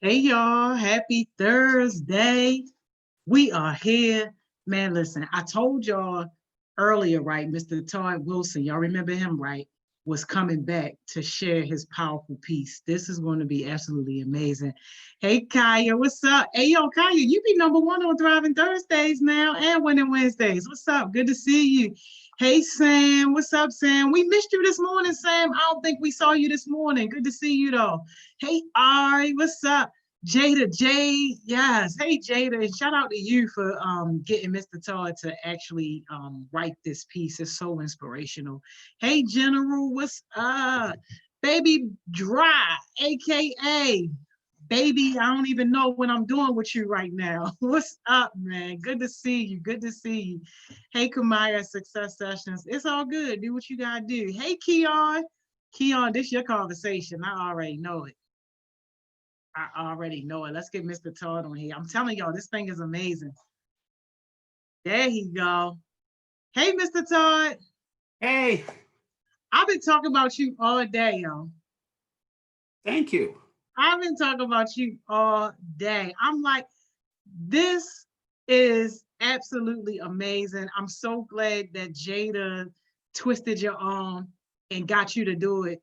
Hey y'all, happy Thursday. We are here. Man, listen, I told y'all earlier, right? Mr. Todd Wilson, y'all remember him, right? Was coming back to share his powerful piece. This is going to be absolutely amazing. Hey Kaya, what's up? Hey yo, Kaya, you be number one on Thriving Thursdays now and Winning Wednesdays. What's up? Good to see you. Hey Sam, what's up, Sam? We missed you this morning, Sam. I don't think we saw you this morning. Good to see you though. Hey Ari, what's up? Jada J, yes. Hey Jada, and shout out to you for getting Mr. Todd to actually write this piece. It's so inspirational. Hey General, what's up? Baby Dry, aka Baby, I don't even know what I'm doing with you right now. What's up, man? Good to see you. Good to see you. Hey Kamaya, Success Sessions. It's all good. Do what you gotta do. Hey Keon. Keon, this your conversation. I already know it. I already know it. Let's get Mr. Todd on here. I'm telling y'all, this thing is amazing. There he go. Hey, Mr. Todd. Hey, I've been talking about you all day, y'all. thank you. I've been talking about you all day. I'm like, this is absolutely amazing. I'm so glad that Jada twisted your arm and got you to do it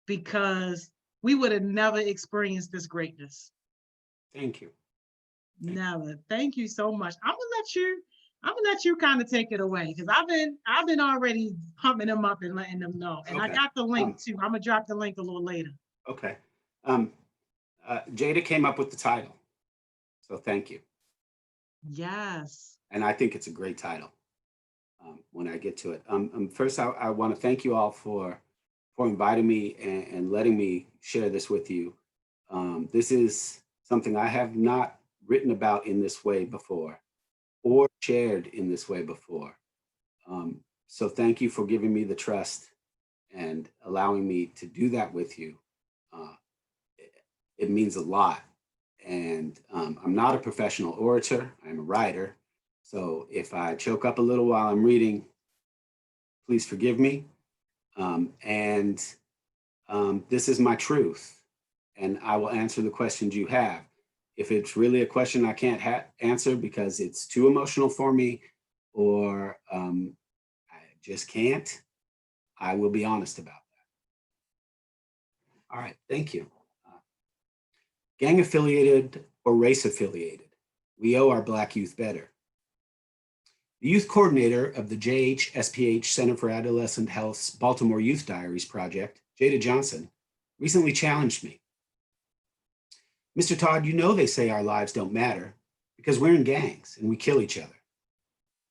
because we would have never experienced this greatness. Thank you. Thank Never. Thank you so much. I'm gonna let you kind of take it away because I've been already pumping them up and letting them know. you. And I Okay. got the link Um, too. I'm gonna drop the link a little later. okay. Um, Jada came up with the title, so thank you. Yes. And I think it's a great title when I get to it. First, I want to thank you all for inviting me and letting me share this with you. This is something I have not written about in this way before or shared in this way before. So thank you for giving me the trust and allowing me to do that with you. Uh, it means a lot. And I'm not a professional orator, I'm a writer. So if I choke up a little while I'm reading, please forgive me. And this is my truth. And I will answer the questions you have. If it's really a question I can't answer because it's too emotional for me or I just can't, I will be honest about that. All right, thank you. Gang affiliated or race affiliated, we owe our Black youth better. The youth coordinator of the JHSPH Center for Adolescent Health's Baltimore Youth Diaries project, Jada Johnson, recently challenged me. Mr. Todd, you know they say our lives don't matter because we're in gangs and we kill each other.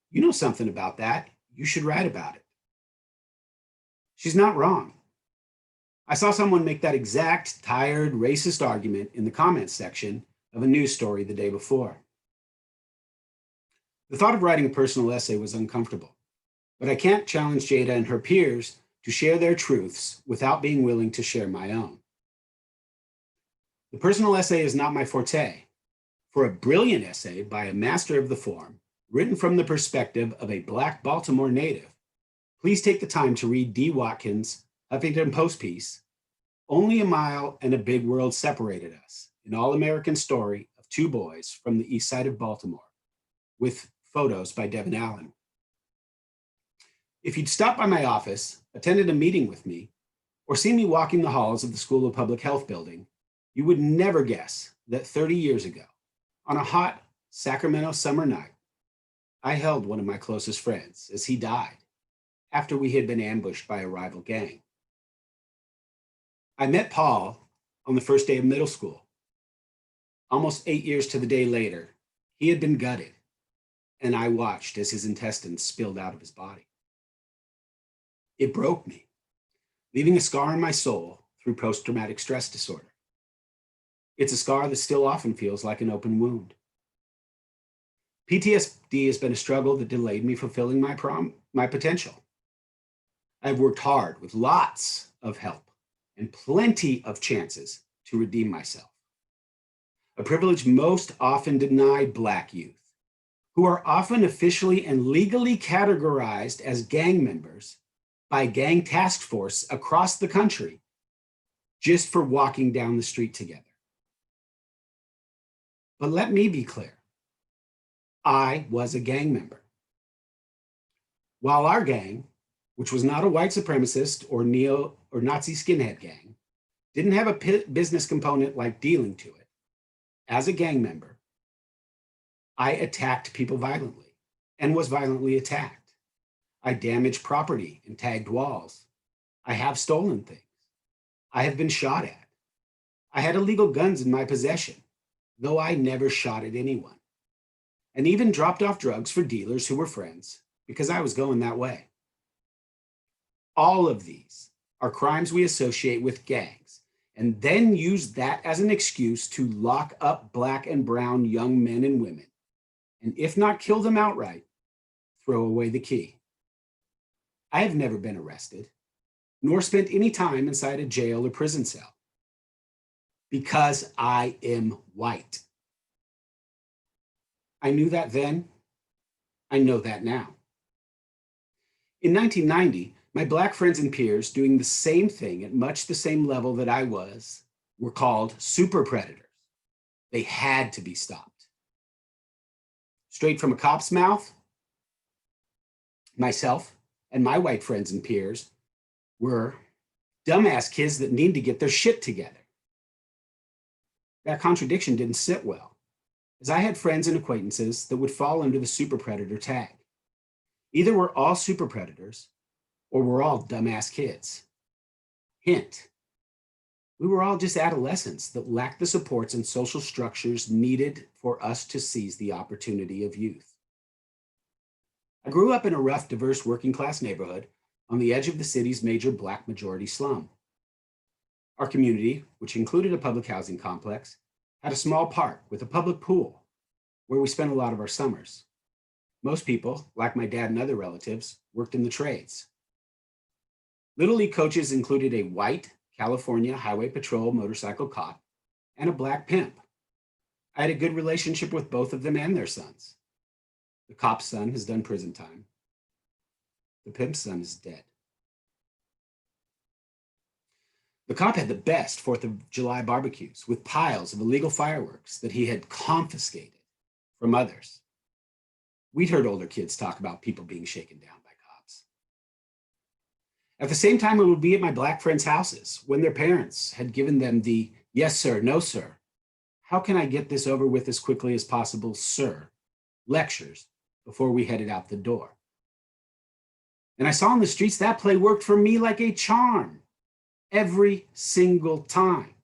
You know something about that. You should write about it. She's not wrong. I saw someone make that exact tired, racist argument in the comments section of a news story the day before. The thought of writing a personal essay was uncomfortable, but I can't challenge Jada and her peers to share their truths without being willing to share my own. The personal essay is not my forte. For a brilliant essay by a master of the form, written from the perspective of a Black Baltimore native, please take the time to read D. Watkins' Huffington Post piece, Only a Mile and a Big World Separated Us, an all-American story of two boys from the east side of Baltimore, with photos by Devin Allen. If you'd stopped by my office, attended a meeting with me, or seen me walking the halls of the School of Public Health building, you would never guess that 30 years ago, on a hot Sacramento summer night, I held one of my closest friends as he died after we had been ambushed by a rival gang. I met Paul on the first day of middle school. Almost 8 years to the day later, he had been gutted, and I watched as his intestines spilled out of his body. It broke me, leaving a scar in my soul through post-traumatic stress disorder. It's a scar that still often feels like an open wound. PTSD has been a struggle that delayed me fulfilling my potential. I've worked hard with lots of help and plenty of chances to redeem myself. A privilege most often denied Black youth, who are often officially and legally categorized as gang members by gang task force across the country just for walking down the street together. But let me be clear. I was a gang member. While our gang, which was not a white supremacist or neo or Nazi skinhead gang, didn't have a business component like dealing to it, as a gang member, I attacked people violently and was violently attacked. I damaged property and tagged walls. I have stolen things. I have been shot at. I had illegal guns in my possession, though I never shot at anyone, and even dropped off drugs for dealers who were friends because I was going that way. All of these are crimes we associate with gangs and then use that as an excuse to lock up Black and brown young men and women, and if not kill them outright, throw away the key. I have never been arrested, nor spent any time inside a jail or prison cell, because I am white. I knew that then. I know that now. In 1990, my Black friends and peers doing the same thing at much the same level that I was were called super predators. They had to be stopped. Straight from a cop's mouth, myself and my white friends and peers were dumbass kids that need to get their shit together. That contradiction didn't sit well, as I had friends and acquaintances that would fall under the super predator tag. Either we're all super predators or we're all dumbass kids. Hint, we were all just adolescents that lacked the supports and social structures needed for us to seize the opportunity of youth. I grew up in a rough, diverse working class neighborhood on the edge of the city's major Black majority slum. Our community, which included a public housing complex, had a small park with a public pool where we spent a lot of our summers. Most people, like my dad and other relatives, worked in the trades. Little League coaches included a white California Highway Patrol motorcycle cop and a Black pimp. I had a good relationship with both of them and their sons. The cop's son has done prison time. The pimp's son is dead. The cop had the best 4th of July barbecues with piles of illegal fireworks that he had confiscated from others. We'd heard older kids talk about people being shaken down by cops. At the same time, it would be at my Black friends' houses when their parents had given them the yes, sir, no, sir. How can I get this over with as quickly as possible, sir? Lectures before we headed out the door. And I saw in the streets that play worked for me like a charm every single time,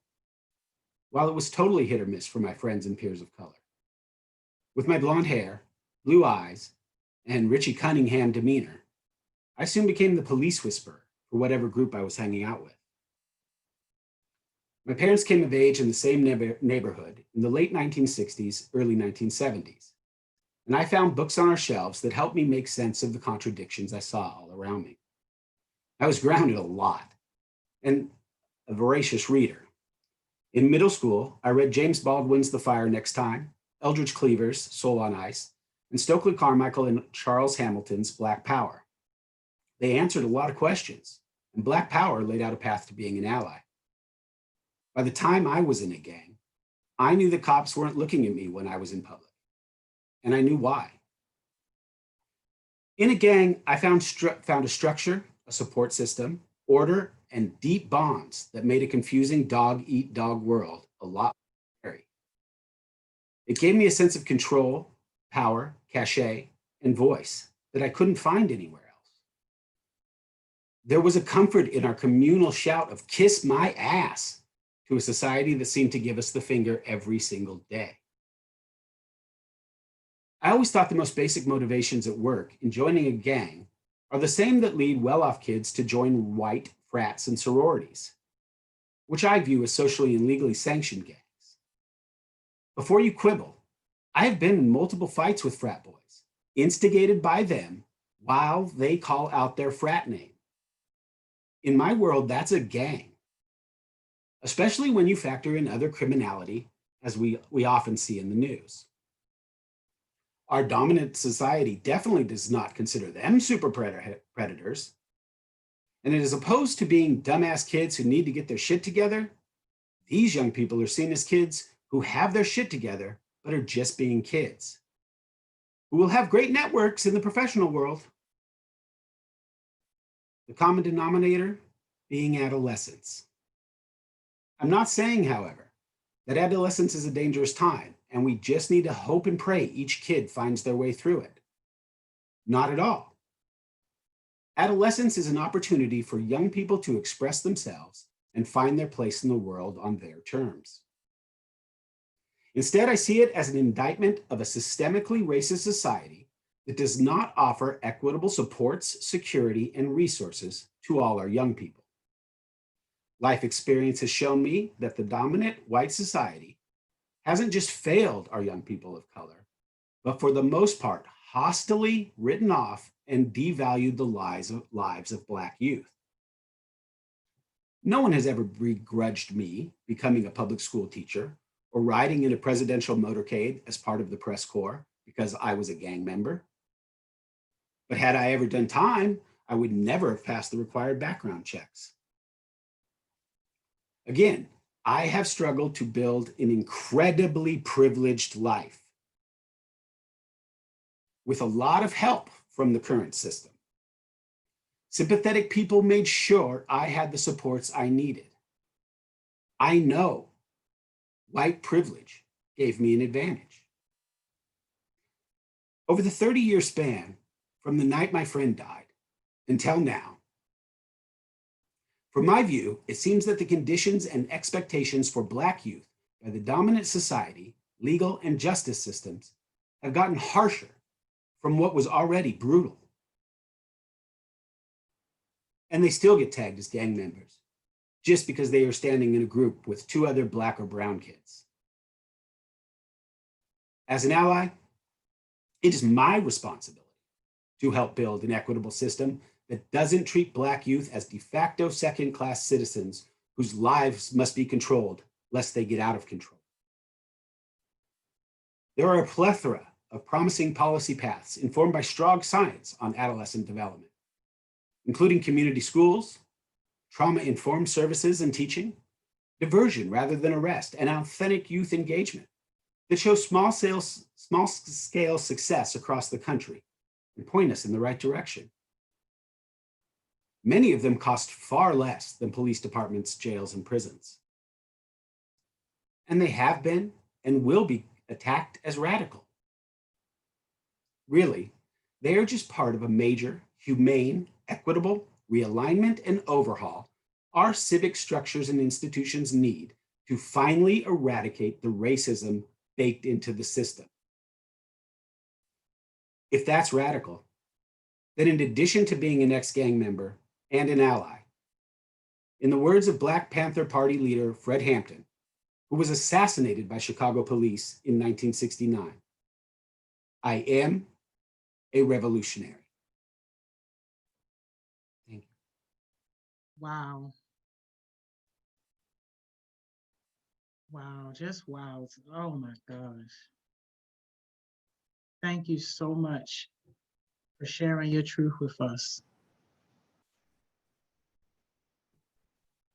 while it was totally hit or miss for my friends and peers of color. With my blonde hair, blue eyes, and Richie Cunningham demeanor, I soon became the police whisperer for whatever group I was hanging out with. My parents came of age in the same neighborhood in the late 1960s, early 1970s, and I found books on our shelves that helped me make sense of the contradictions I saw all around me. I was grounded a lot and a voracious reader. In middle school, I read James Baldwin's The Fire Next Time, Eldridge Cleaver's Soul on Ice, and Stokely Carmichael and Charles Hamilton's Black Power. They answered a lot of questions, and Black Power laid out a path to being an ally. By the time I was in a gang, I knew the cops weren't looking at me when I was in public, and I knew why. In a gang, I found a structure, a support system, order, and deep bonds that made a confusing dog-eat-dog world a lot more scary. It gave me a sense of control, power, cachet, and voice that I couldn't find anywhere else. There was a comfort in our communal shout of "kiss my ass" to a society that seemed to give us the finger every single day. I always thought the most basic motivations at work in joining a gang are the same that lead well-off kids to join white frats and sororities, which I view as socially and legally sanctioned gangs. Before you quibble, I have been in multiple fights with frat boys, instigated by them while they call out their frat name. In my world, that's a gang, especially when you factor in other criminality, as we often see in the news. Our dominant society definitely does not consider them super predators. And as opposed to being dumbass kids who need to get their shit together, these young people are seen as kids who have their shit together but are just being kids, who will have great networks in the professional world. The common denominator being adolescence. I'm not saying, however, that adolescence is a dangerous time and we just need to hope and pray each kid finds their way through it. Not at all. Adolescence is an opportunity for young people to express themselves and find their place in the world on their terms. Instead, I see it as an indictment of a systemically racist society that does not offer equitable supports, security, and resources to all our young people. Life experience has shown me that the dominant white society hasn't just failed our young people of color, but for the most part, hostilely written off and devalued the lives of Black youth. No one has ever begrudged me becoming a public school teacher or riding in a presidential motorcade as part of the press corps because I was a gang member. But had I ever done time, I would never have passed the required background checks. Again, I have struggled to build an incredibly privileged life with a lot of help from the current system. Sympathetic people made sure I had the supports I needed. I know white privilege gave me an advantage. Over the 30-year span, from the night my friend died until now, from my view, it seems that the conditions and expectations for Black youth by the dominant society, legal, and justice systems have gotten harsher from what was already brutal. And they still get tagged as gang members just because they are standing in a group with two other Black or brown kids. As an ally, it is my responsibility to help build an equitable system that doesn't treat Black youth as de facto second-class citizens whose lives must be controlled lest they get out of control. There are a plethora of promising policy paths informed by strong science on adolescent development, including community schools, trauma-informed services and teaching, diversion rather than arrest, and authentic youth engagement that show small-scale success across the country and point us in the right direction. Many of them cost far less than police departments, jails, and prisons. And they have been and will be attacked as radical. Really, they are just part of a major, humane, equitable realignment and overhaul our civic structures and institutions need to finally eradicate the racism baked into the system. If that's radical, then in addition to being an ex-gang member and an ally, in the words of Black Panther Party leader Fred Hampton, who was assassinated by Chicago police in 1969, I am a revolutionary. Thank you. Wow. Wow, just wow. Oh my gosh. Thank you so much for sharing your truth with us.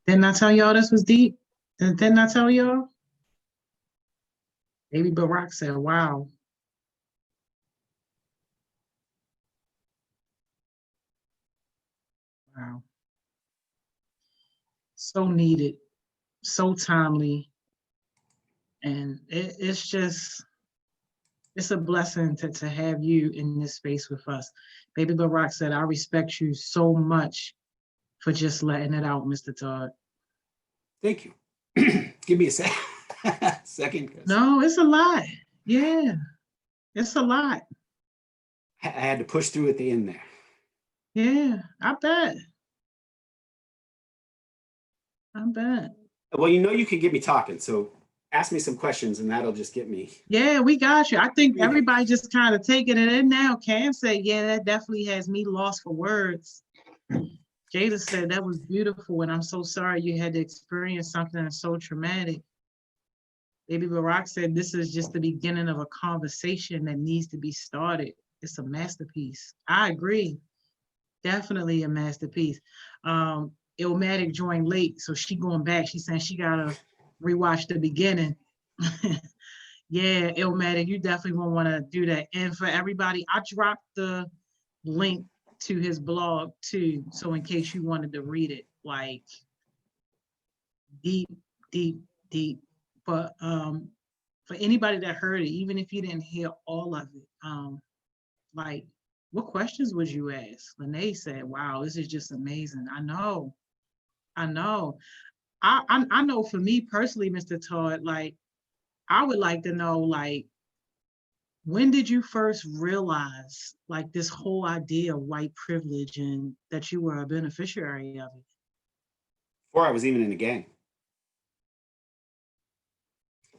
Didn't I tell y'all this was deep? Didn't I tell y'all? Baby Barack said, wow. Wow. So needed, so timely. And it's a blessing to have you in this space with us. Baby Barack said, I respect you so much for just letting it out, Mr. Todd. Thank you. Give me a second. No, it's a lot. Yeah, it's a lot. I had to push through at the end there. Yeah, I bet. Well, you can get me talking, so ask me some questions and that'll just get me. Yeah, we got you. I think everybody just kind of taking it in now. Can say, yeah, that definitely has me lost for words. Jada said that was beautiful, and I'm so sorry you had to experience something so traumatic. Baby Barack said this is just the beginning of a conversation that needs to be started. It's a masterpiece. I agree. Definitely a masterpiece. Illmatic joined late, so she going back. She's saying she gotta rewatch the beginning. Yeah, Illmatic, you definitely won't want to do that. And for everybody, I dropped the link to his blog too. So in case you wanted to read it, like deep, deep, deep. But for anybody that heard it, even if you didn't hear all of it, like what questions would you ask? Lene said, wow, this is just amazing. I know. I know for me personally, Mr. Todd, like I would like to know, like, when did you first realize like this whole idea of white privilege and that you were a beneficiary of it? Before I was even in the gang.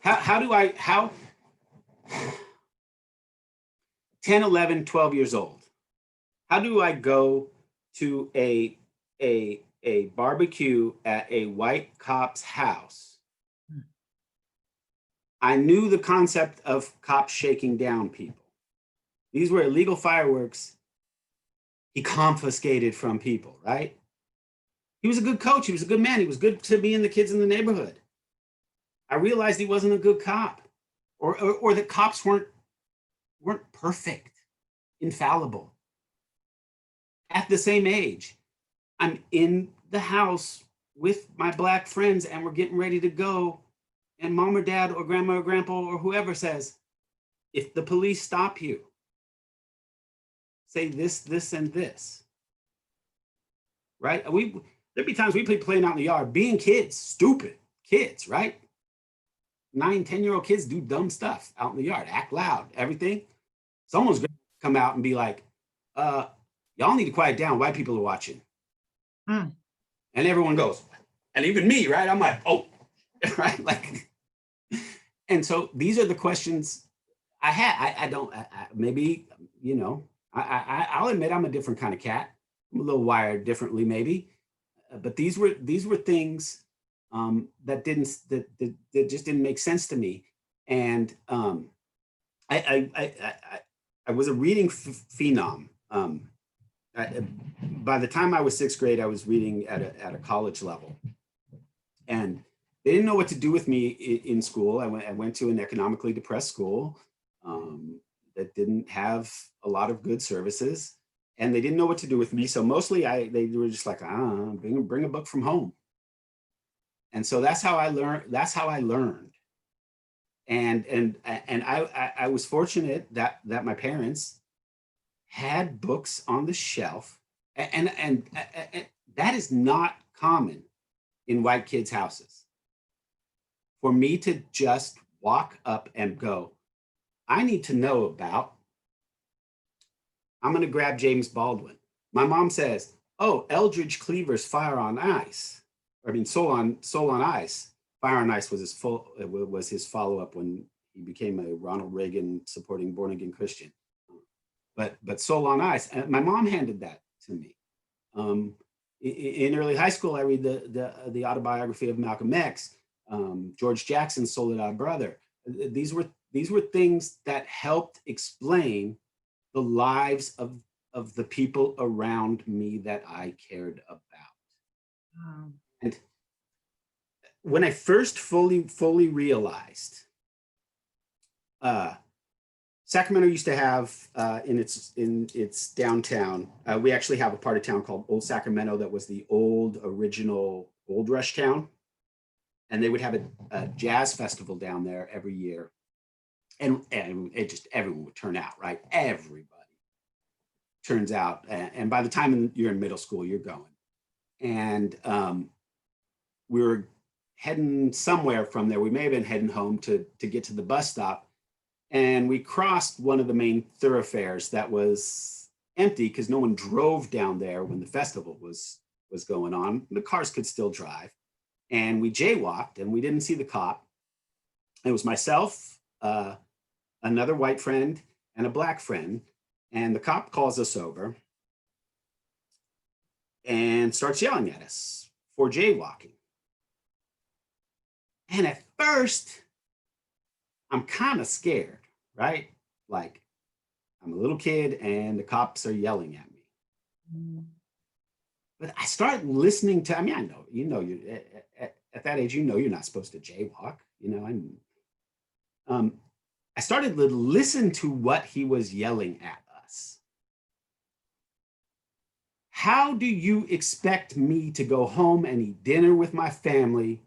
How do I, how 10, 11, 12 years old, how do I go to a barbecue at a white cop's house? I knew the concept of cops shaking down people. These were illegal fireworks he confiscated from people, right? He was a good coach. He was a good man. He was good to me and the kids in the neighborhood. I realized he wasn't a good cop, or that cops weren't perfect, infallible. At the same age, I'm in the house with my black friends and we're getting ready to go. And mom or dad or grandma or grandpa or whoever says, if the police stop you, say this, this, and this. Right? There'd be times we playing out in the yard, being kids, stupid kids, right? 9, 10-year-old kids do dumb stuff out in the yard, act loud, everything. Someone's gonna come out and be like, y'all need to quiet down, white people are watching. Mm. And everyone goes, and even me, right? I'm like, oh, right? Like, and so these are the questions I had. I don't, maybe, you know, I'll admit I'm a different kind of cat. I'm a little wired differently, maybe. But these were things that just didn't make sense to me. And I was a reading phenom. By the time I was sixth grade, I was reading at a college level, and they didn't know what to do with me in school. I went to an economically depressed school that didn't have a lot of good services, and they didn't know what to do with me. So mostly, they were just like, bring a book from home. And so that's how I learned. That's how I learned. And I was fortunate that my parents had books on the shelf, and that is not common in white kids' houses. For me to just walk up and go, I need to know about, I'm going to grab James Baldwin. My mom says, oh, Eldridge Cleaver's Fire on Ice. I mean, Soul on Ice. Fire on Ice was his follow-up when he became a Ronald Reagan supporting born again Christian. But Soul on Ice, my mom handed that to me. In early high school, I read the autobiography of Malcolm X, George Jackson's Soledad Brother. These were things that helped explain the lives of the people around me that I cared about. And when I first fully realized, Sacramento used to have in its downtown, we actually have a part of town called Old Sacramento that was the original Gold Rush town. And they would have a jazz festival down there every year. And it just, everyone would turn out, right? Everybody turns out. And by the time you're in middle school, you're going. And we were heading somewhere from there. We may have been heading home to get to the bus stop. And we crossed one of the main thoroughfares that was empty because no one drove down there when the festival was going on. The cars could still drive. And we jaywalked and we didn't see the cop. It was myself, another white friend, and a black friend. And the cop calls us over and starts yelling at us for jaywalking. And at first, I'm kind of scared, right? Like, I'm a little kid and the cops are yelling at me. Mm. But I start listening to, I mean, I know, you're at that age, you're not supposed to jaywalk, I started to listen to what he was yelling at us. How do you expect me to go home and eat dinner with my family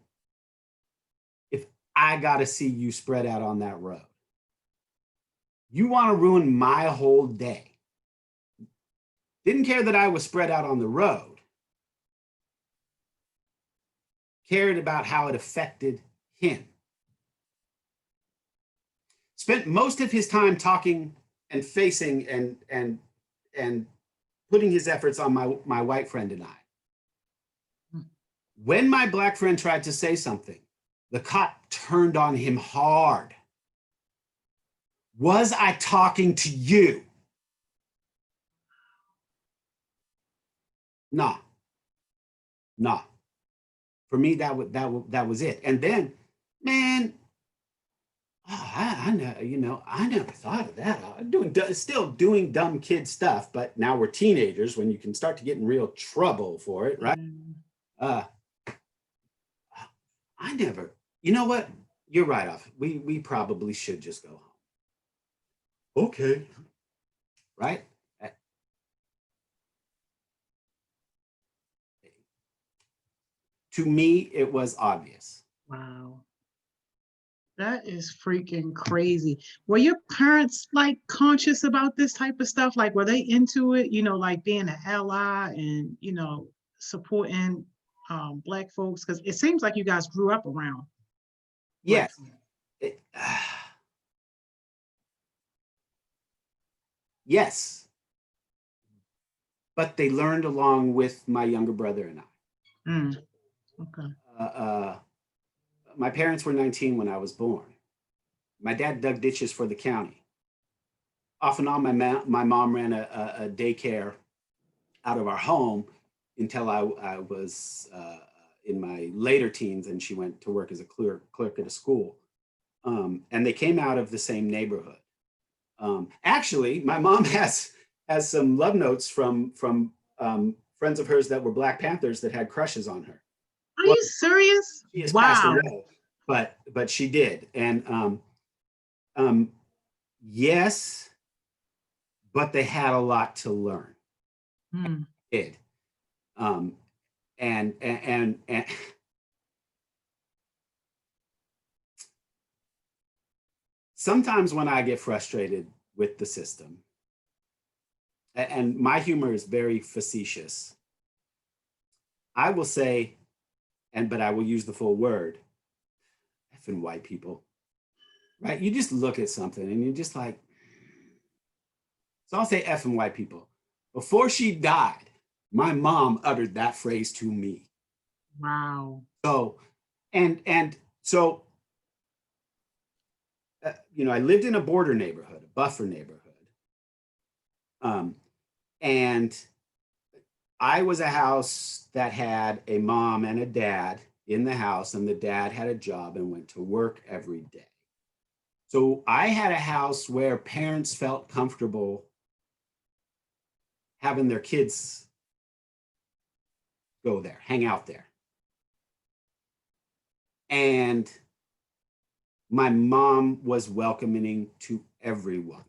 if I got to see you spread out on that road? You want to ruin my whole day. Didn't care that I was spread out on the road. Cared about how it affected him. Spent most of his time talking and facing and putting his efforts on my white friend and I. When my black friend tried to say something, the cop turned on him hard. Was I talking to you? Nah. Nah. For me, that was it. And then, man, I never thought of that. Still doing dumb kid stuff, but now we're teenagers when you can start to get in real trouble for it, right? Uh, I never, you know what? You're right off. We probably should just go home. Okay. Right? To me, it was obvious. Wow. That is freaking crazy. Were your parents like conscious about this type of stuff? Like, were they into it? Like being an ally and supporting Black folks? Because it seems like you guys grew up around Black Yes. folks. It, yes. But they learned along with my younger brother and I. Okay. My parents were 19 when I was born. My dad dug ditches for the county. Off and on, my mom ran a daycare out of our home until I was in my later teens, and she went to work as a clerk at a school. And they came out of the same neighborhood. Actually, my mom has some love notes from friends of hers that were Black Panthers that had crushes on her. Are Well, you serious? she has passed Wow. away, but she did. And yes, but they had a lot to learn. Hmm. Did. Um, and sometimes when I get frustrated with the system, and my humor is very facetious, I will say, but I will use the full word, effing white people, right? You just look at something and you're just like, so I'll say effing white people. Before she died, my mom uttered that phrase to me. Wow. So, and so, I lived in a border neighborhood, a buffer neighborhood. And I was a house that had a mom and a dad in the house, and the dad had a job and went to work every day. So I had a house where parents felt comfortable having their kids go there, hang out there. And my mom was welcoming to everyone.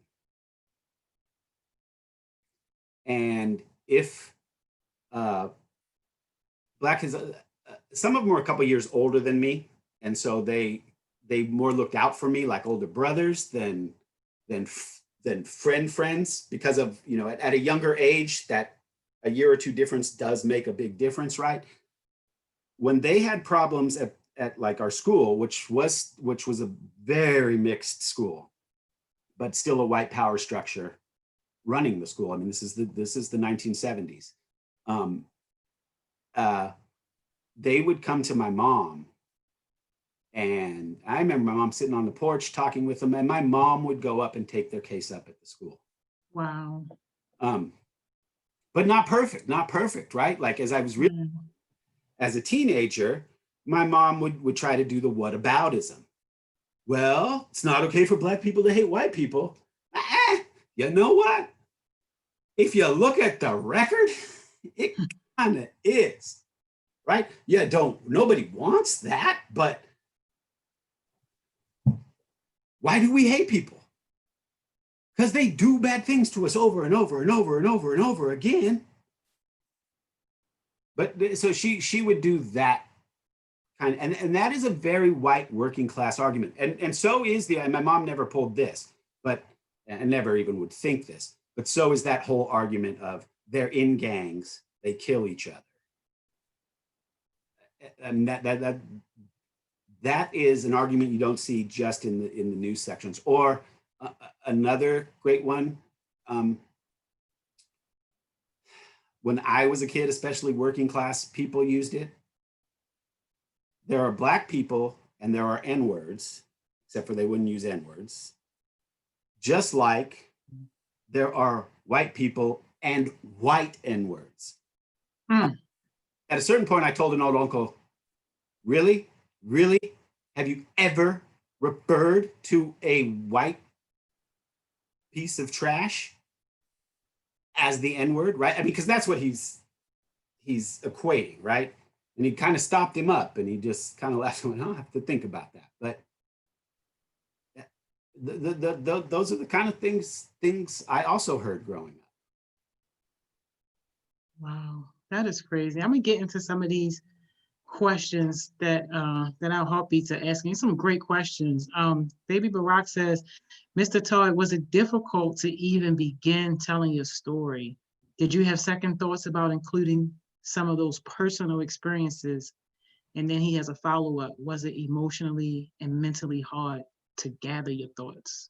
And if Black is, some of them were a couple years older than me, and so they more looked out for me like older brothers than friends, because of at a younger age, that a year or two difference does make a big difference, right? When they had problems at like our school, which was a very mixed school, but still a white power structure running the school. I mean, this is the 1970s. They would come to my mom, and I remember my mom sitting on the porch talking with them, and my mom would go up and take their case up at the school. Wow. But not perfect, right? Like, as I was as a teenager, my mom would try to do the whataboutism. Well, it's not okay for Black people to hate white people. You know what? If you look at the record, it kind of is, right? Nobody wants that, but Why do we hate people? Because they do bad things to us over and over and over and over and over again. But so she would do that kind of, and that is a very white working class argument. And so is and my mom never pulled this, but and never even would think this, but so is that whole argument of they're in gangs, they kill each other. And that is an argument you don't see just in the news sections. Or another great one, when I was a kid, especially working class people used it. There are black people and there are N-words, except for they wouldn't use N-words. Just like there are white people and white N-words. Mm. At a certain point, I told an old uncle, really? Really? Have you ever referred to a white piece of trash as the N-word, right? I mean, because that's what he's equating, right? And he kind of stopped him up, and he just kind of laughed and went, I'll have to think about that. But those are the kind of things I also heard growing up. Wow, that is crazy. I'm gonna get into some of these questions that our heartbeats are asking. Some great questions. Baby Barack says, Mr. Todd, was it difficult to even begin telling your story? Did you have second thoughts about including some of those personal experiences? And then he has a follow-up. Was it emotionally and mentally hard to gather your thoughts?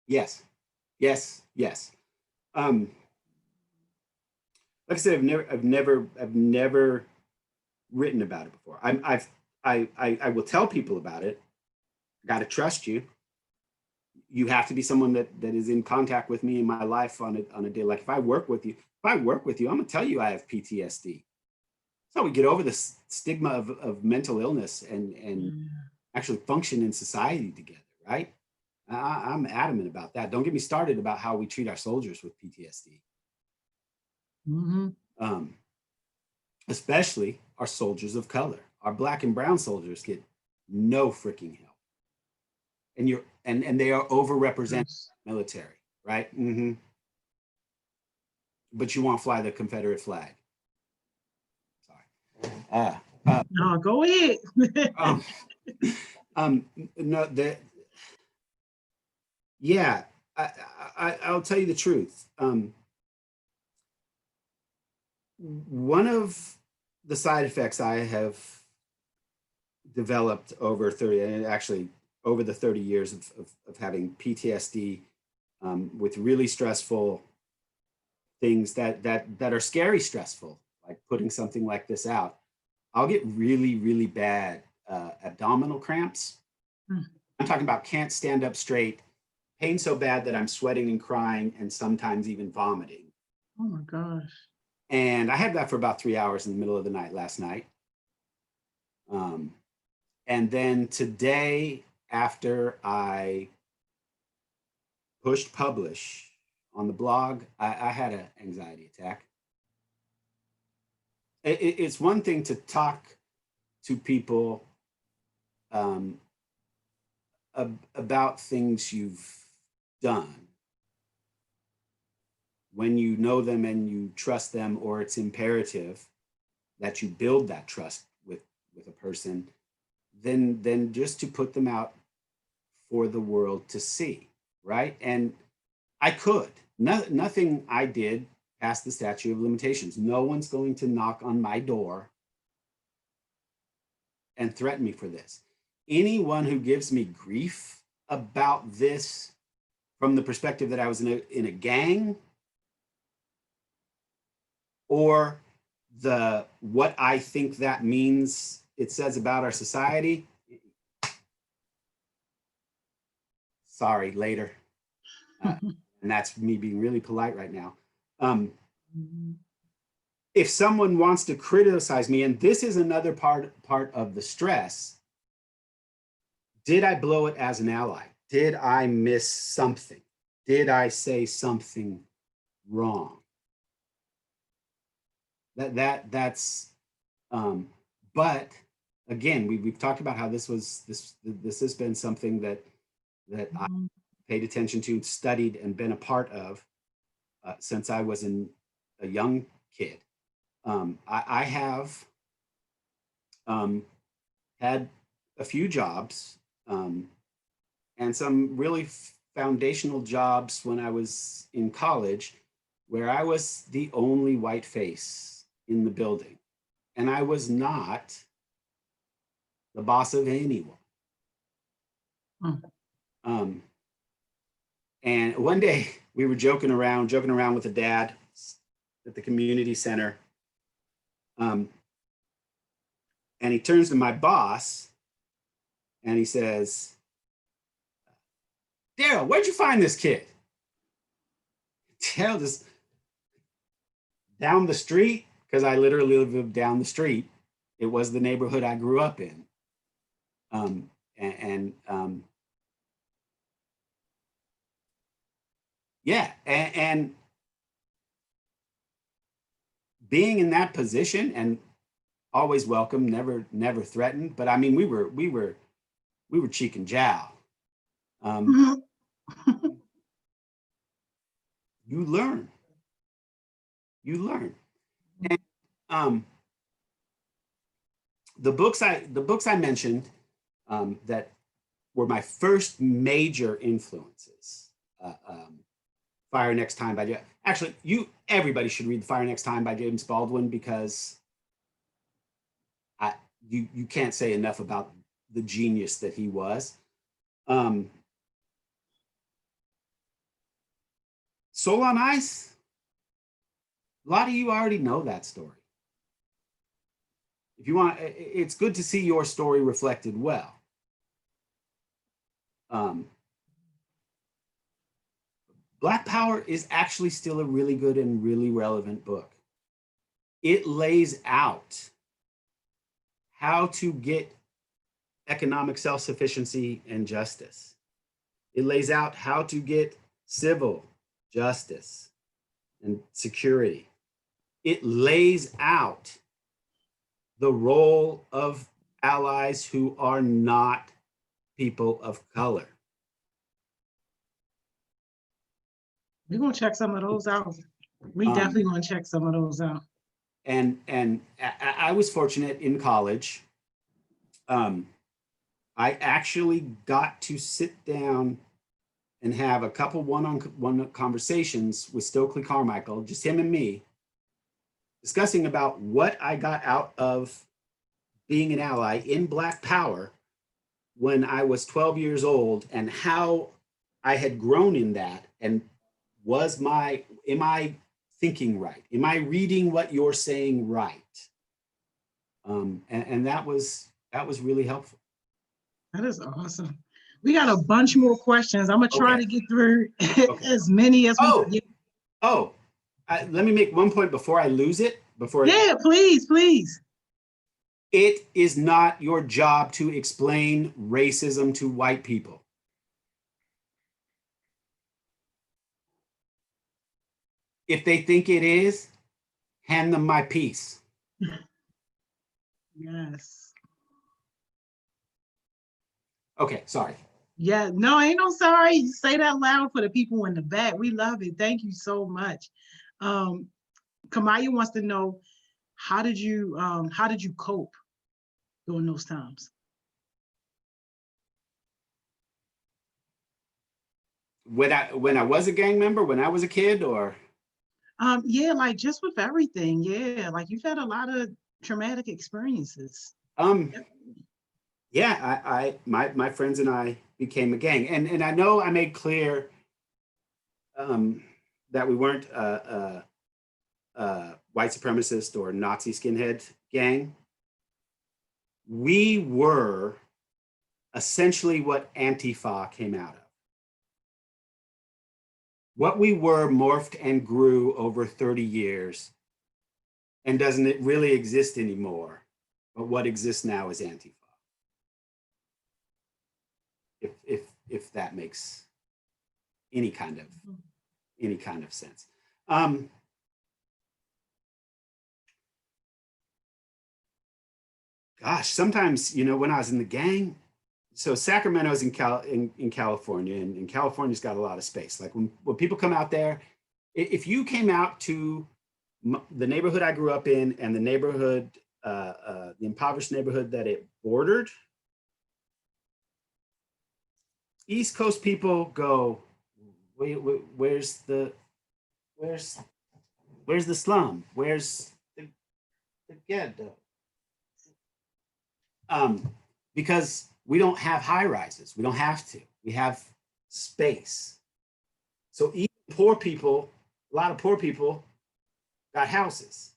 Yes, yes, yes. Like I said, I've never written about it before. I will tell people about it. Got to trust you. You have to be someone that is in contact with me in my life on a day. Like if I work with you, I'm gonna tell you I have PTSD. So we get over the stigma of mental illness and actually function in society together, right? I'm adamant about that. Don't get me started about how we treat our soldiers with PTSD. Mm-hmm. Especially our soldiers of color. Our black and brown soldiers get no freaking help. And they are overrepresented Yes. in the military, right? Mm-hmm. But you won't fly the Confederate flag. Sorry. No, go ahead. Um, no, yeah, I'll tell you the truth. One of the side effects I have developed over 30, and actually over the 30 years of having PTSD, with really stressful things that are scary stressful, like putting something like this out, I'll get really, really bad abdominal cramps. I'm talking about can't stand up straight, pain so bad that I'm sweating and crying and sometimes even vomiting. Oh my gosh. And I had that for about 3 hours in the middle of the night last night. And then today, after I pushed publish on the blog, I had an anxiety attack. It's one thing to talk to people about things you've done when you know them and you trust them, or it's imperative that you build that trust with a person, then just to put them out for the world to see, right? And I could. Nothing I did passed the statute of limitations. No one's going to knock on my door and threaten me for this. Anyone who gives me grief about this from the perspective that I was in a gang, or what I think that means it says about our society, sorry, later. And that's me being really polite right now. If someone wants to criticize me, and this is another part of the stress, did I blow it as an ally? Did I miss something? Did I say something wrong? That's but again, we've talked about how this has been something that I Mhm. paid attention to, studied, and been a part of since I was a young kid. I have um, had a few jobs and some really foundational jobs when I was in college, where I was the only white face in the building, and I was not the boss of anyone. Mm. Um, and one day we were joking around with the dad at the community center. Um, and he turns to my boss and he says, "Daryl, where'd you find this kid?" Daryl just down the street, because I literally lived down the street. It was the neighborhood I grew up in. And yeah, and being in that position and always welcome, never threatened. But I mean, we were cheek and jowl. Um, you learn, you learn. And um, the books I mentioned that were my first major influences. Fire Next Time by actually everybody should read Fire Next Time by James Baldwin, because I you can't say enough about the genius that he was. Um, Soul on Ice, a lot of you already know that story. If you want, it's good to see your story reflected well. Um, Black Power is actually still a really good and really relevant book. It lays out how to get economic self-sufficiency and justice. It lays out how to get civil justice and security. It lays out the role of allies who are not people of color. We're gonna check some of those out. We Um, definitely gonna check some of those out. and I was fortunate in college. Um, I actually got to sit down and have a couple one-on-one conversations with Stokely Carmichael, just him and me, discussing about what I got out of being an ally in Black Power when I was 12 years old, and how I had grown in that, and am I thinking right? Am I reading what you're saying right? And that was really helpful. That is awesome. We got a bunch more questions. I'm gonna try Okay. to get through Okay. as many as we can Oh, get. oh, let me make one point before I lose it. Yeah, please, please. It is not your job to explain racism to white people. If they think it is, hand them my piece. Yes. Okay, sorry. Yeah, no, ain't no sorry. You say that loud for the people in the back. We love it. Thank you so much. Um, Kamaya wants to know, how did you cope during those times? When I was a gang member, when I was a kid, or Yeah, like just with everything. Yeah, like you've had a lot of traumatic experiences. um, yeah, my friends and I became a gang, and I know I made clear um, that we weren't a white supremacist or Nazi skinhead gang. We were essentially what Antifa came out of. What we were morphed and grew over 30 years, and doesn't it really exist anymore. But what exists now is Antifa. If that makes any kind of sense. Um, gosh, sometimes, when I was in the gang, so Sacramento's in California, and California's got a lot of space. Like when people come out there, if you came out to the neighborhood I grew up in and the neighborhood, the impoverished neighborhood that it bordered, East Coast people go, wait, where's where's the slum? Where's the ghetto? Because we don't have high rises. We don't have to. We have space. So even poor people, a lot of poor people got houses.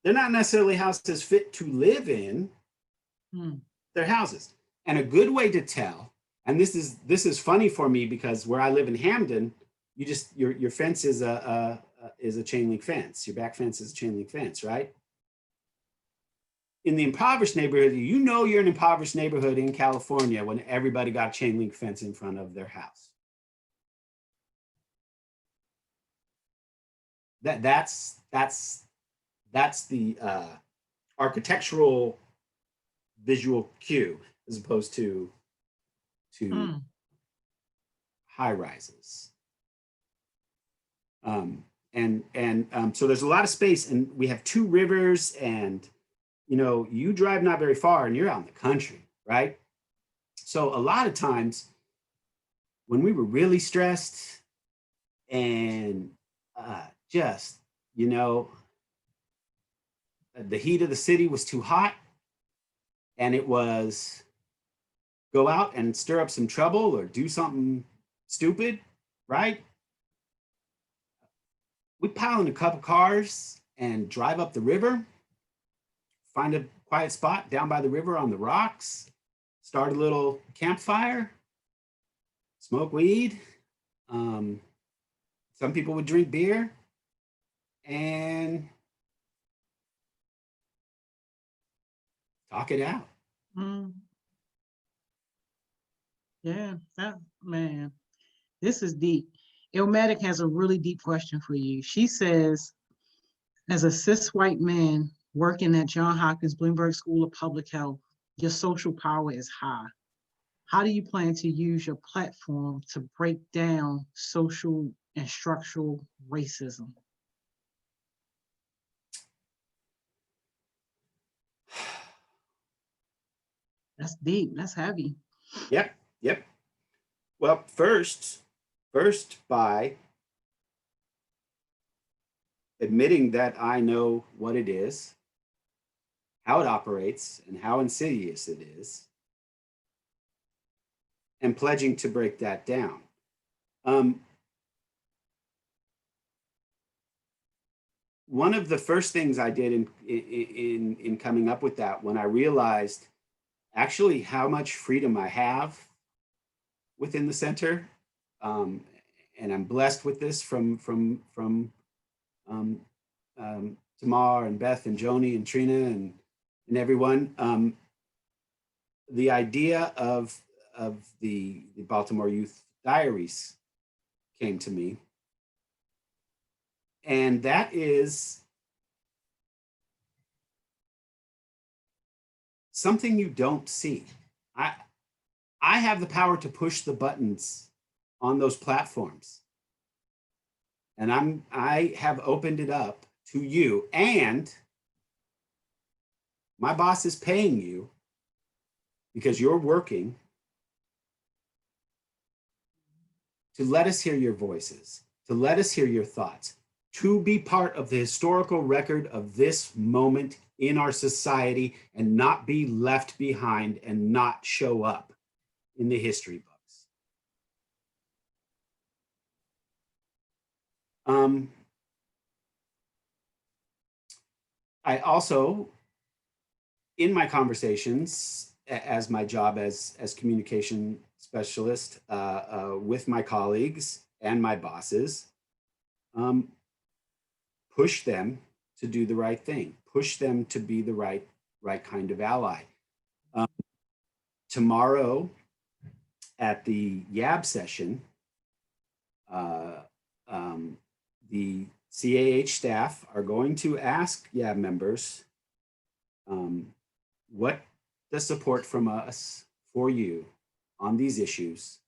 They're not necessarily houses fit to live in. They're houses. And a good way to tell, and this is funny for me because where I live in Hamden, your fence is a chain link fence. Your back fence is a chain link fence, right? In the impoverished neighborhood, you're an impoverished neighborhood in California when everybody got a chain link fence in front of their house. That's the architectural visual cue as opposed to high rises. So there's a lot of space, and we have two rivers, and you drive not very far and you're out in the country, right? So a lot of times when we were really stressed and just, the heat of the city was too hot, and it was go out and stir up some trouble or do something stupid, right? We pile in a couple cars and drive up the river, find a quiet spot down by the river on the rocks, start a little campfire, smoke weed. Some people would drink beer and talk it out. Yeah, man, this is deep. Ilmatic has a really deep question for you. She says, as a cis white man working at Johns Hopkins Bloomberg School of Public Health, your social power is high. How do you plan to use your platform to break down social and structural racism? That's deep. That's heavy. Yep. Well, first by admitting that I know what it is, how it operates, and how insidious it is, and pledging to break that down. One of the first things I did in coming up with that, when I realized actually how much freedom I have within the center, and I'm blessed with this from Tamar and Beth and Joni and Trina and everyone. The idea of the Baltimore Youth Diaries came to me, and that is something you don't see. I have the power to push the buttons on those platforms, and I have opened it up to you, and my boss is paying you because you're working to let us hear your voices, to let us hear your thoughts, to be part of the historical record of this moment in our society and not be left behind and not show up in the history books. I also, in my conversations, as my job as communication specialist with my colleagues and my bosses, push them to do the right thing, push them to be the right kind of ally. Tomorrow at the YAB session, the CAH staff are going to ask YAB members, what the support from us for you on these issues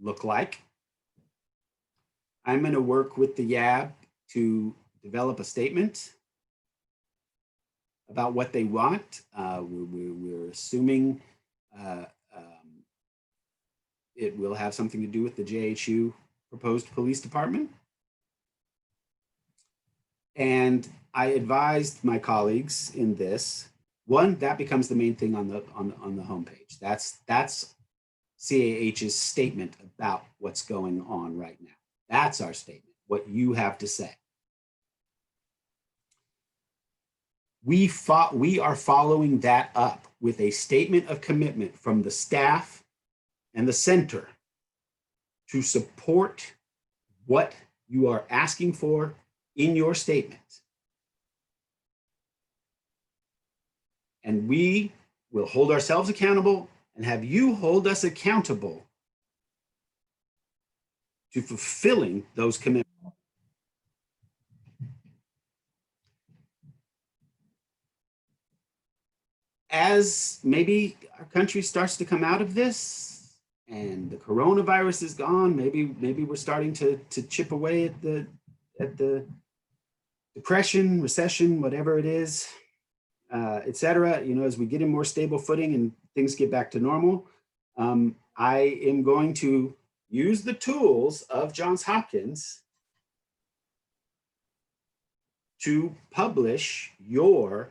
look like. I'm going to work with the YAB to develop a statement about what they want. We're assuming it will have something to do with the JHU proposed police department. And I advised my colleagues in this. One, that becomes the main thing on the homepage. That's CAH's statement about what's going on right now. That's our statement, what you have to say. We are following that up with a statement of commitment from the staff and the center to support what you are asking for in your statement. And we will hold ourselves accountable and have you hold us accountable to fulfilling those commitments. As maybe our country starts to come out of this and the coronavirus is gone, maybe we're starting to chip away at the depression, recession, whatever it is, et cetera, as we get in more stable footing and things get back to normal, I am going to use the tools of Johns Hopkins to publish your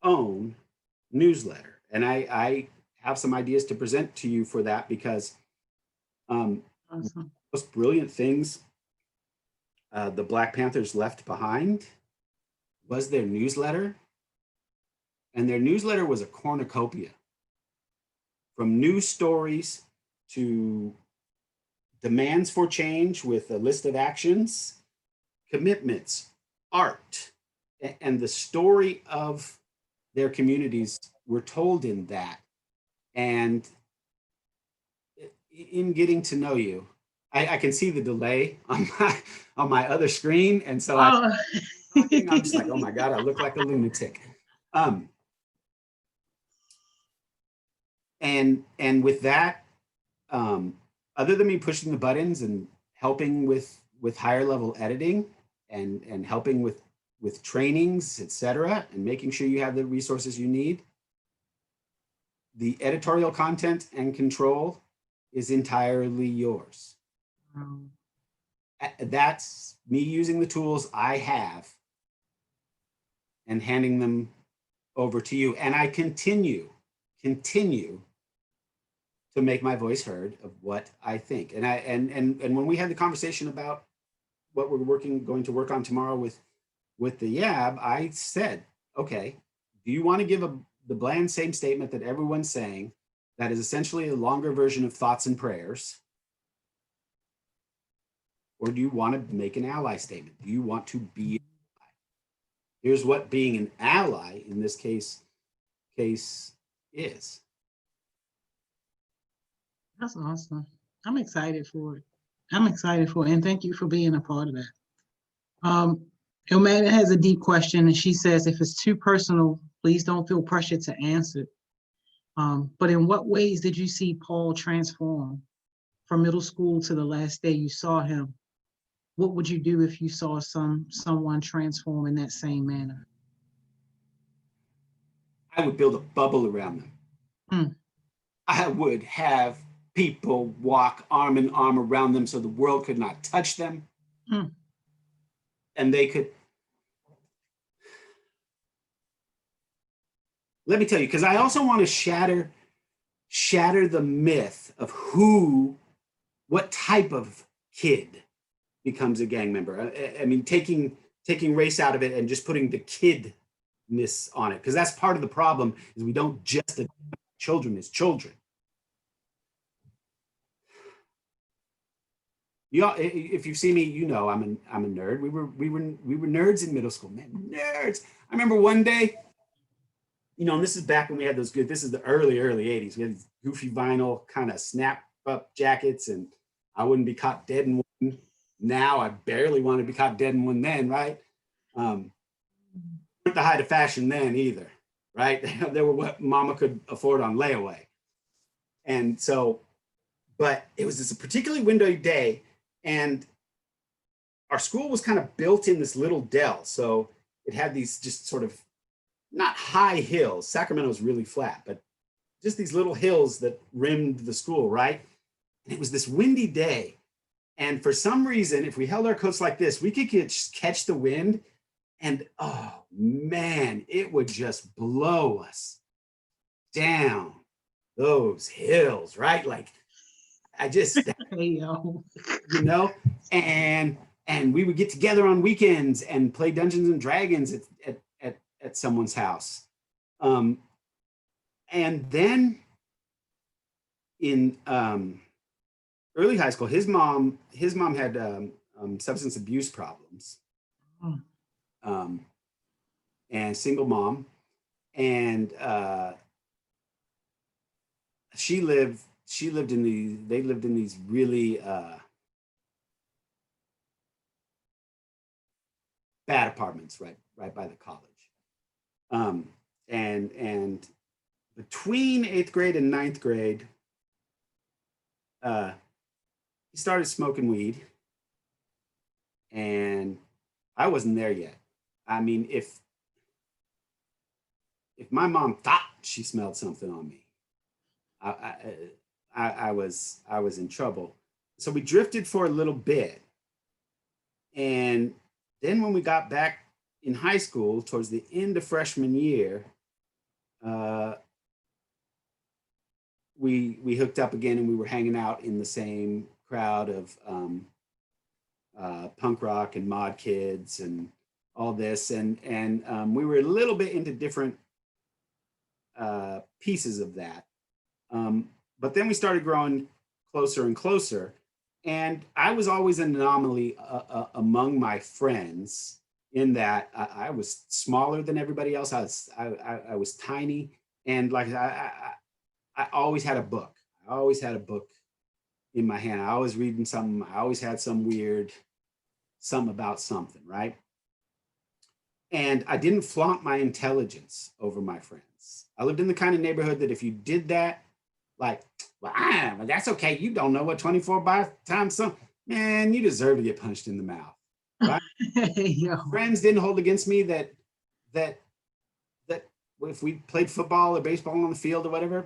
own newsletter. And I have some ideas to present to you for that, because Awesome. most brilliant things the Black Panthers left behind was their newsletter. And their newsletter was a cornucopia, from news stories to demands for change with a list of actions, commitments, art, and the story of their communities were told in that. And in getting to know you, I can see the delay on my other screen, and so I'm just like, oh my God, I look like a lunatic. And with that, other than me pushing the buttons and helping with higher level editing and helping with trainings, et cetera, and making sure you have the resources you need, the editorial content and control is entirely yours. That's me using the tools I have and handing them over to you. And I continue to make my voice heard of what I think. And when we had the conversation about what we're going to work on tomorrow with the YAB, I said, okay, do you want to give the bland same statement that everyone's saying that is essentially a longer version of thoughts and prayers? Or do you want to make an ally statement? Do you want to be an ally? Here's what being an ally in this case is. That's awesome. I'm excited for it. And thank you for being a part of that. Ilmana has a deep question, and she says, if it's too personal, please don't feel pressure to answer. But in what ways did you see Paul transform from middle school to the last day you saw him? What would you do if you saw someone transform in that same manner? I would build a bubble around them. I would have people walk arm in arm around them so the world could not touch them. And they could, let me tell you, because I also want to shatter the myth of what type of kid becomes a gang member. I mean, taking race out of it and just putting the kidness on it, because that's part of the problem, is we don't just adopt children as children. If you see me, you know I'm a nerd. We were nerds in middle school, man, nerds. I remember one day, and this is back when we had those good. This is the early 80s. We had these goofy vinyl kind of snap up jackets, and I wouldn't be caught dead in one. Now I barely want to be caught dead in one then, right? The height of fashion then either, right? They were what mama could afford on layaway. And so, but it was this particularly windy day, and our school was kind of built in this little dell. So it had these just sort of not high hills. Sacramento was really flat, but just these little hills that rimmed the school, right? And it was this windy day. And for some reason, if we held our coats like this, we could catch the wind, and oh man, it would just blow us down those hills, right? Like I just, Hey, yo. you know, and we would get together on weekends and play Dungeons and Dragons at someone's house. And then in early high school, his mom had substance abuse problems, and single mom, and they lived in these really bad apartments right by the college. And between 8th grade and 9th grade, he started smoking weed, and I wasn't there yet. I mean, if my mom thought she smelled something on me, I was in trouble. So we drifted for a little bit, and then when we got back in high school towards the end of freshman year, we hooked up again, and we were hanging out in the same crowd of punk rock and mod kids and all this, and we were a little bit into different pieces of that, but then we started growing closer and closer, and I was always an anomaly among my friends in that I was smaller than everybody else. I was tiny, and like I always had a book. I always had a book in my hand. I was reading something. I always had some weird, something about something, right? And I didn't flaunt my intelligence over my friends. I lived in the kind of neighborhood that if you did that, like, well, that's okay. You don't know what 24 by times some, man, you deserve to get punched in the mouth. Right? Hey, yo. Friends didn't hold against me that if we played football or baseball on the field or whatever,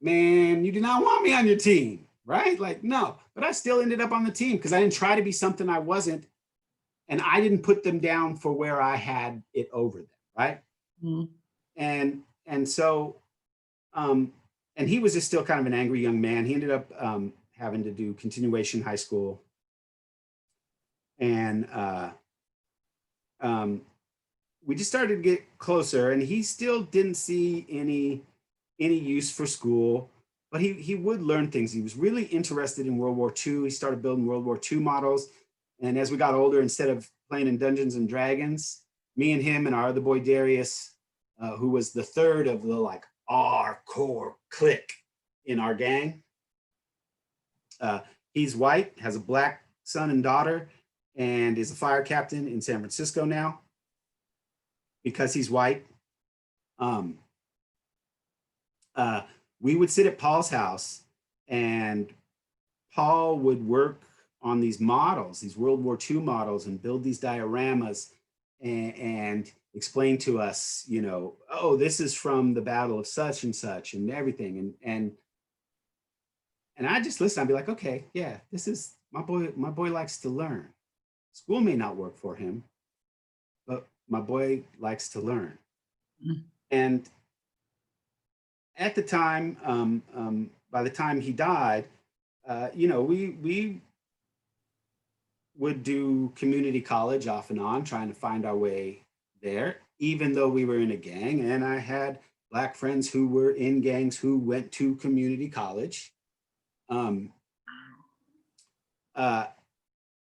man, you did not want me on your team, right? Like, no, but I still ended up on the team because I didn't try to be something I wasn't, and I didn't put them down for where I had it over them, right? Mm-hmm. And so, and he was just still kind of an angry young man. He ended up having to do continuation high school, and we just started to get closer, and he still didn't see any use for school, but he would learn things. He was really interested in World War II. He started building World War II models. And as we got older, instead of playing in Dungeons and Dragons, me and him and our other boy, Darius, who was the third of the like our core clique in our gang. He's white, has a black son and daughter, and is a fire captain in San Francisco now because he's white. We would sit at Paul's house, and Paul would work on these models, these World War II models, and build these dioramas and explain to us, you know, oh, this is from the Battle of such and everything. And I just listen. I'd be like, okay, yeah, this is my boy. My boy likes to learn. School may not work for him, but my boy likes to learn. Mm-hmm. And at the time, by the time he died, you know, we would do community college off and on, trying to find our way there, even though we were in a gang. And I had Black friends who were in gangs who went to community college.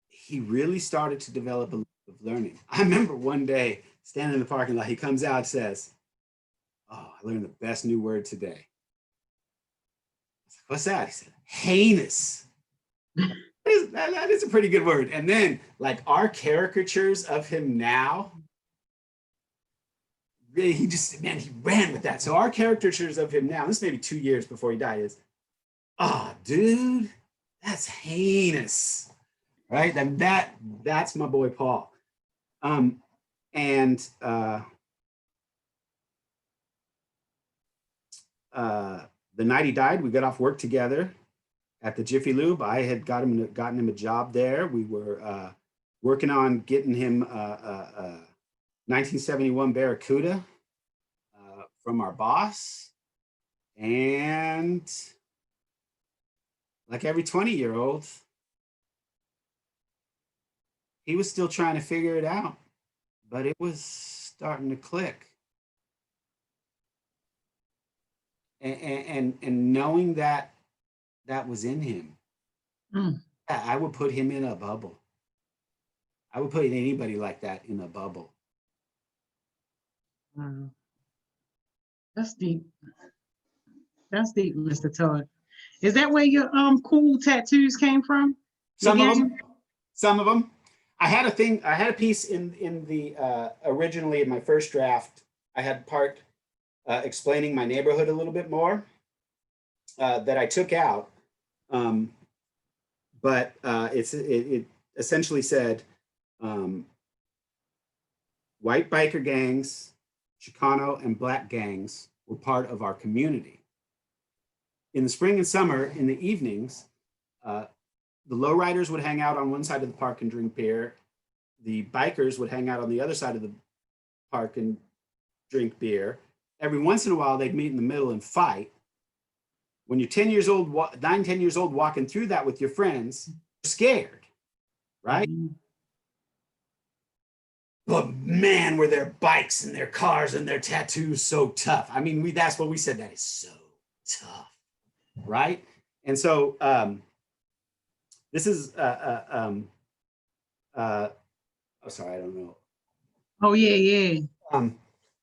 He really started to develop a love of learning. I remember one day standing in the parking lot, he comes out and says, oh, I learned the best new word today. I was like, what's that? He said, heinous. That is a pretty good word. And then like our caricatures of him now, really, he just, man, he ran with that. So our caricatures of him now, this may be 2 years before he died, is, oh, dude, that's heinous, right? That's my boy Paul. And the night he died, we got off work together at the Jiffy Lube. I had gotten him a job there. We were working on getting him a 1971 Barracuda from our boss. And like every 20-year-old, he was still trying to figure it out, but it was starting to click. And knowing that that was in him, I would put him in a bubble. I would put anybody like that in a bubble. Wow. That's deep. That's deep, Mr. Todd. Is that where your cool tattoos came from? Some of them. I had a piece in the originally in my first draft. I had part explaining my neighborhood a little bit more that I took out. But it essentially said white biker gangs, Chicano and black gangs were part of our community. In the spring and summer, in the evenings, the lowriders would hang out on one side of the park and drink beer. The bikers would hang out on the other side of the park and drink beer. Every once in a while, they'd meet in the middle and fight. When you're 10 years old, 9, 10 years old, walking through that with your friends, you're scared, right? But man, were their bikes and their cars and their tattoos so tough. I mean, that's what we said, that is so tough, right? And so this is, oh, sorry, I don't know. Oh, yeah.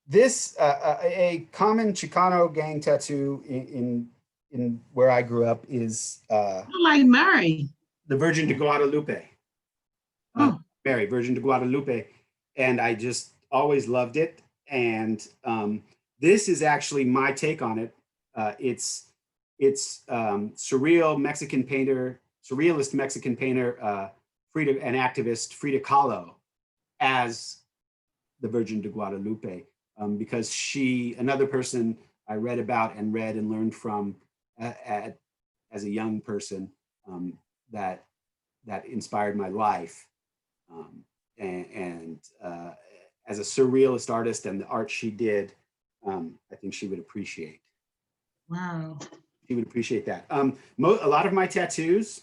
This, a common Chicano gang tattoo in where I grew up is Like Mary. the Virgin de Guadalupe. Oh. Mary, Virgin de Guadalupe. And I just always loved it. And this is actually my take on it. It's surrealist Mexican painter, Frida, and activist Frida Kahlo as the Virgin de Guadalupe, because another person I read about and learned from as a young person, that inspired my life. And as a surrealist artist and the art she did, I think she would appreciate. Wow. She would appreciate that. A lot of my tattoos,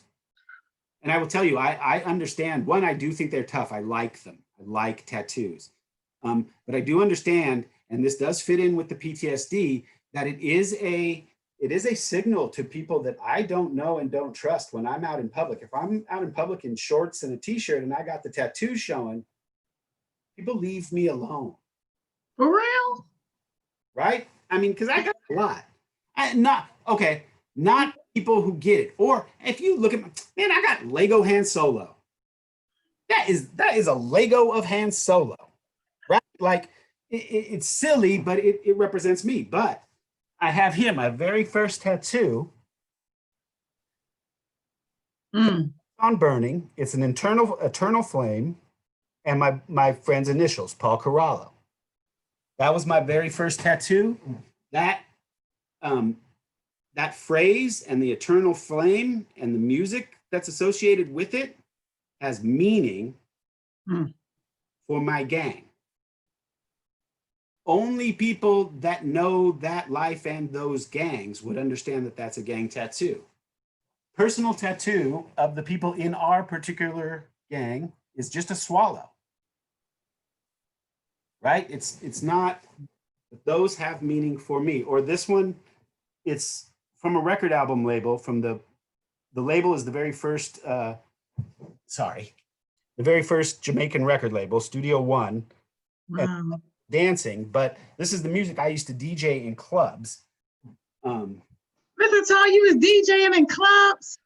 and I will tell you, I understand. One, I do think they're tough. I like them. I like tattoos. But I do understand, and this does fit in with the PTSD, that it is a signal to people that I don't know and don't trust when I'm out in public. If I'm out in public in shorts and a t-shirt and I got the tattoo showing, people leave me alone. For real? Right? I mean, because I got a lot. Not people who get it. Or if you look at man, I got Lego Han Solo. That is a Lego of Han Solo. Right? Like it's silly, but it represents me. But I have here my very first tattoo on burning. It's an eternal flame, and my friend's initials, Paul Corallo. That was my very first tattoo. That phrase and the eternal flame and the music that's associated with it has meaning for my gang. Only people that know that life and those gangs would understand that that's a gang tattoo. Personal tattoo of the people in our particular gang is just a swallow. Right? It's not, those have meaning for me. Or this one, it's from a record album label, from the label is the very first, the very first Jamaican record label, Studio One. Wow. Dancing, but this is the music I used to DJ in clubs. Mr. Todd, you was DJing in clubs?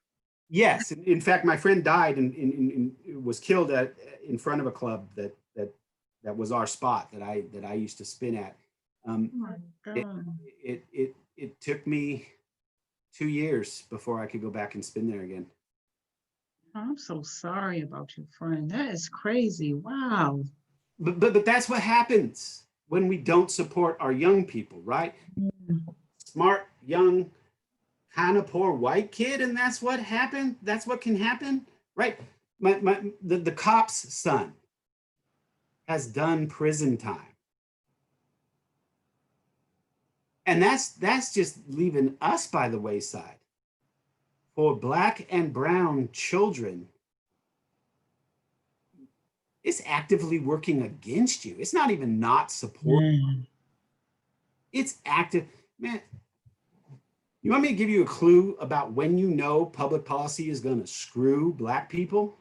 Yes, in fact, my friend died and was killed in front of a club that was our spot that I used to spin at. Um, Oh my it, God. it took me 2 years before I could go back and spin there again. I'm so sorry about your friend. That is crazy. Wow. But that's what happens when we don't support our young people, right? Mm. Smart, young, kind of poor white kid, and that's what happened. That's what can happen, right? The cop's son has done prison time, and that's just leaving us by the wayside. For Black and brown children, it's actively working against you. It's not even not support. Man. It's active. Man, you want me to give you a clue about when you know public policy is going to screw Black people?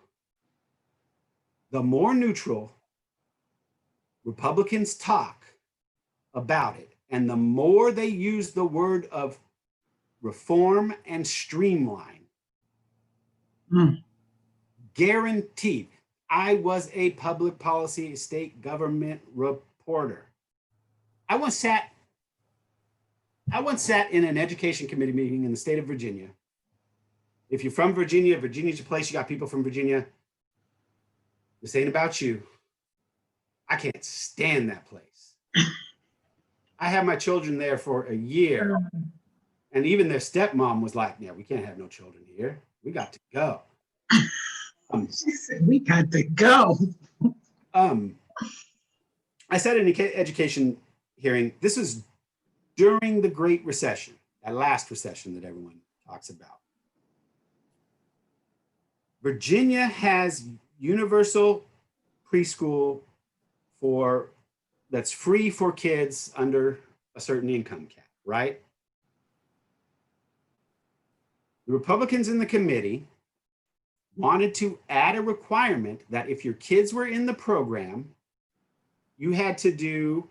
The more neutral Republicans talk about it, and the more they use the word of reform and streamline, Mm. guaranteed. I was a public policy state government reporter. I once sat in an education committee meeting in the state of Virginia. If you're from Virginia, Virginia's your place. You got people from Virginia. This ain't about you. I can't stand that place. I had my children there for a year, and even their stepmom was like, "Yeah, we can't have no children here. We got to go." She said, we got to go. I said in an education hearing, this was during the Great Recession, that last recession that everyone talks about. Virginia has universal preschool that's free for kids under a certain income cap, right? The Republicans in the committee wanted to add a requirement that if your kids were in the program, you had to do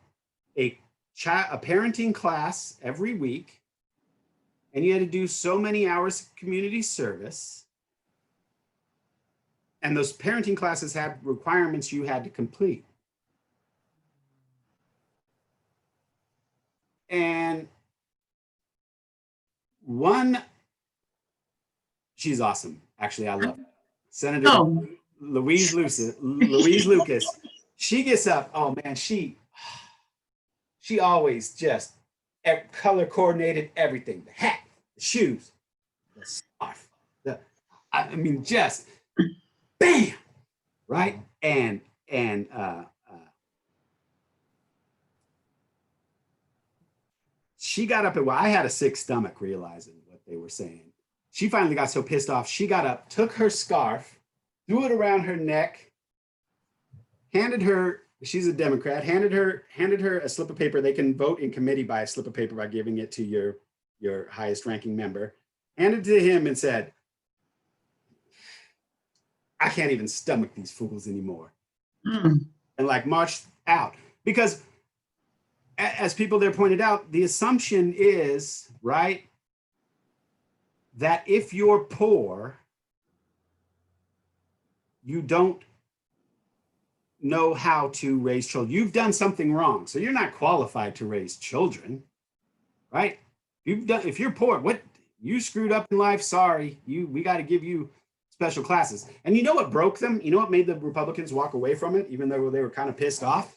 a parenting class every week, and you had to do so many hours community service. And those parenting classes had requirements you had to complete. And she's awesome. Actually, I love her. Senator Louise Lucas. She gets up. Oh man, she always just color coordinated everything. The hat, the shoes, the scarf. I mean, just bam, right? And she got up, and well, I had a sick stomach realizing what they were saying. She finally got so pissed off, she got up, took her scarf, threw it around her neck, handed her, she's a Democrat, handed her a slip of paper. They can vote in committee by a slip of paper by giving it to your highest ranking member, handed it to him and said, I can't even stomach these fools anymore. Mm. And like marched out. Because as people there pointed out, the assumption is, right, that if you're poor, you don't know how to raise children. You've done something wrong, so you're not qualified to raise children, right? If you're poor, what you screwed up in life, sorry, we got to give you special classes. And you know what broke them? You know what made the Republicans walk away from it, even though they were kind of pissed off?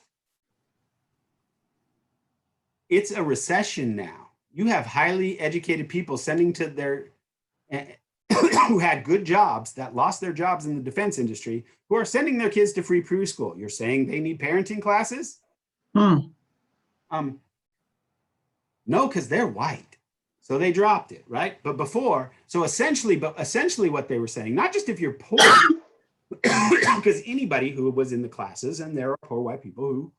It's a recession now. You have highly educated people sending to their who had good jobs that lost their jobs in the defense industry, who are sending their kids to free preschool. You're saying they need parenting classes? Mm. No, because they're white. So they dropped it, right? But essentially what they were saying, not just if you're poor, because anybody who was in the classes, and there are poor white people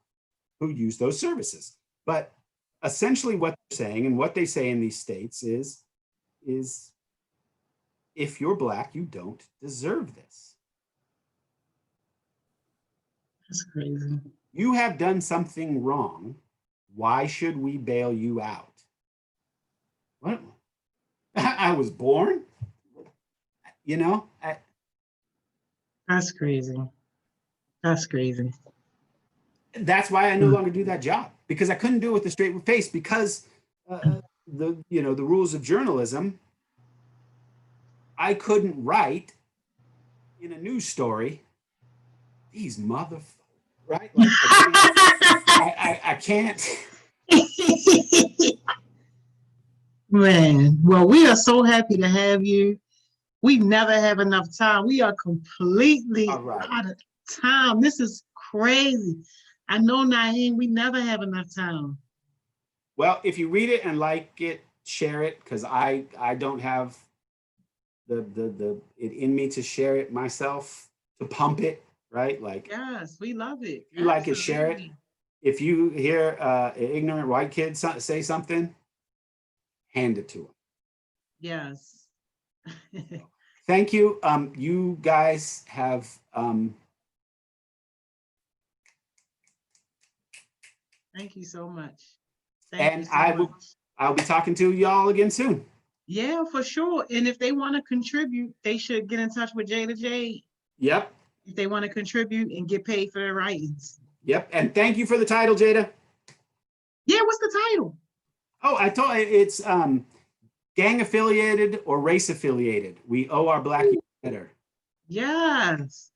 who use those services. But essentially what they're saying, and what they say in these states is if you're Black, you don't deserve this. That's crazy. You have done something wrong. Why should we bail you out? What? I was born? You know? That's crazy. That's crazy. That's why I no longer do that job, because I couldn't do it with a straight face, because the rules of journalism, I couldn't write in a news story, these mother, right? Like I can't. Man, well, we are so happy to have you. We never have enough time. We are completely All right. out of time. This is crazy. I know, Naheem, we never have enough time. Well, if you read it and like it, share it, because I don't have the it in me to share it myself, to pump it, right? Like, Yes, we love it. if you like it, share it. Absolutely. If you hear an ignorant white kid say something, hand it to him. Yes. Thank you. You guys have Thank you so much. Thank you and so much. I'll be talking to y'all again soon. Yeah, for sure. And if they want to contribute, they should get in touch with Jada J Yep. if they want to contribute and get paid for their writings. Yep. And thank you for the title, Jada. Yeah, what's the title? Oh, I told it's gang affiliated or race affiliated. We owe our black youth better. Yes.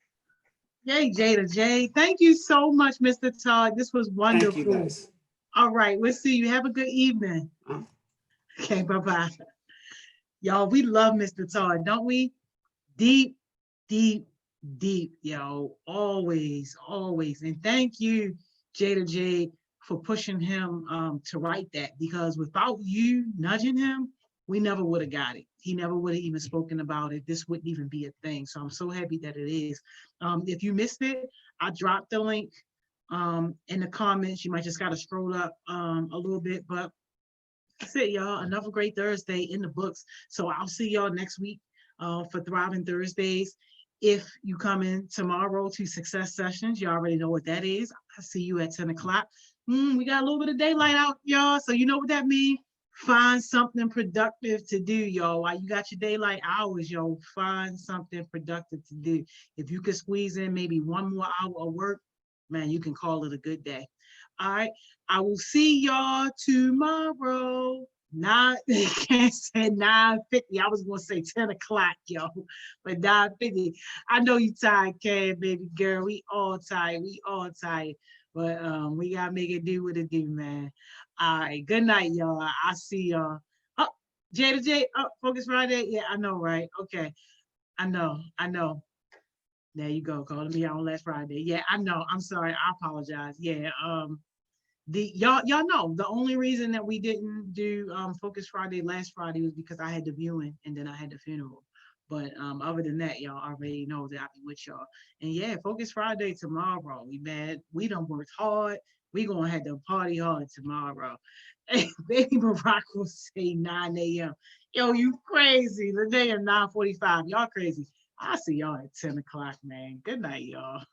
Yay, Jada J. Thank you so much, Mr. Todd. This was Thank you, wonderful. guys. All right, we'll see you. Have a good evening. Okay, bye-bye. Y'all, we love Mr. Todd, don't we? Deep, deep, deep, yo. Always, always. And thank you, Jada J, for pushing him to write that, because without you nudging him, we never would have got it. He never would have even spoken about it. This wouldn't even be a thing. So I'm so happy that it is. If you missed it, I dropped the link in the comments. You might just got to scroll up a little bit, but that's it, y'all. Another great Thursday in the books. So I'll see y'all next week for Thriving Thursdays. If you come in tomorrow to Success Sessions, you already know what that is. I'll see you at 10 o'clock. We got a little bit of daylight out, y'all. So you know what that means. Find something productive to do, y'all. While you got your daylight hours, y'all, find something productive to do. If you could squeeze in maybe one more hour of work, man, you can call it a good day. All right. I will see y'all tomorrow. Not can't say 9:50. I was gonna say 10 o'clock, yo, but 9:50. I know you tired, Ken, baby girl. We all tired. We all tired. But we gotta make it do what it do, man. All right. Good night, y'all. I see y'all. Oh, Jada J. Oh, Focus Friday. Yeah, I know, right? Okay. I know. I know. There you go. Calling me out on last Friday. Yeah, I know. I'm sorry. I apologize. Yeah. The y'all know the only reason that we didn't do Focus Friday last Friday was because I had the viewing and then I had the funeral. But other than that, y'all already know that I'll be with y'all. And yeah, Focus Friday tomorrow. We mad. We done worked hard. We gonna have to party hard tomorrow. Hey, baby Barack will say 9 a.m. Yo, you crazy. The day of 9:45. Y'all crazy. I'll see y'all at 10 o'clock, man. Good night, y'all.